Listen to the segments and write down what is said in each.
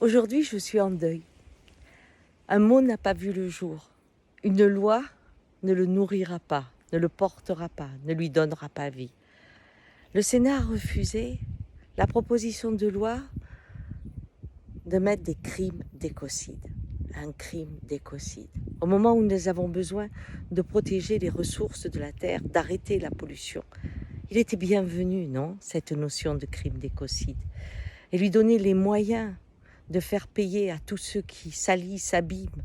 Aujourd'hui, je suis en deuil. Un mot n'a pas vu le jour. Une loi ne le nourrira pas, ne le portera pas, ne lui donnera pas vie. Le Sénat a refusé la proposition de loi de mettre des crimes d'écocide. Un crime d'écocide. Au moment où nous avons besoin de protéger les ressources de la terre, d'arrêter la pollution. Il était bienvenu, non, cette notion de crime d'écocide. Et lui donner les moyens de faire payer à tous ceux qui salissent, s'abîment,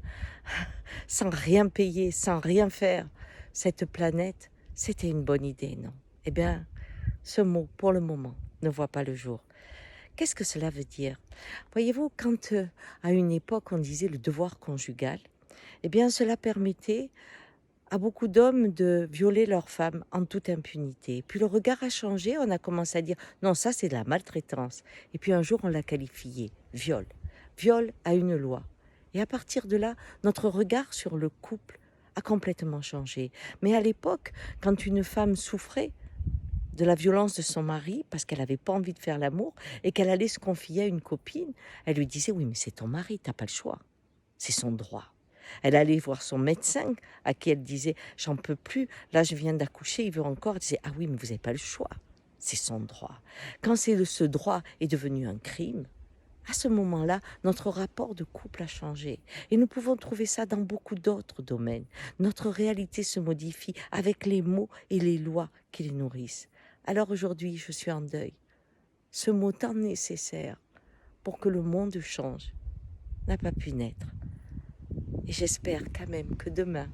sans rien payer, sans rien faire, cette planète, c'était une bonne idée, non? Eh bien, ce mot, pour le moment, ne voit pas le jour. Qu'est-ce que cela veut dire? Voyez-vous, quand à une époque on disait le devoir conjugal, eh bien cela permettait à beaucoup d'hommes de violer leurs femmes en toute impunité. Puis le regard a changé, on a commencé à dire non, ça c'est de la maltraitance. Et puis un jour on l'a qualifié viol. Viol a une loi. Et à partir de là, notre regard sur le couple a complètement changé. Mais à l'époque, quand une femme souffrait de la violence de son mari parce qu'elle n'avait pas envie de faire l'amour et qu'elle allait se confier à une copine, elle lui disait oui mais c'est ton mari, t'as pas le choix, c'est son droit. Elle allait voir son médecin à qui elle disait « j'en peux plus, là je viens d'accoucher, il veut encore ». Elle disait « ah oui, mais vous n'avez pas le choix, c'est son droit ». Quand ce droit est devenu un crime, à ce moment-là, notre rapport de couple a changé. Et nous pouvons trouver ça dans beaucoup d'autres domaines. Notre réalité se modifie avec les mots et les lois qui les nourrissent. Alors aujourd'hui, je suis en deuil. Ce mot tant nécessaire pour que le monde change n'a pas pu naître. Et j'espère quand même que demain,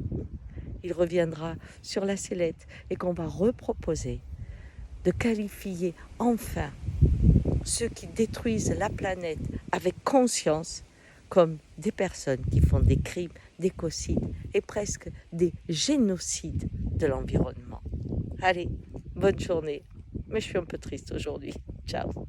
il reviendra sur la sellette et qu'on va reproposer de qualifier enfin ceux qui détruisent la planète avec conscience comme des personnes qui font des crimes d'écocide et presque des génocides de l'environnement. Allez, bonne journée. Mais je suis un peu triste aujourd'hui. Ciao.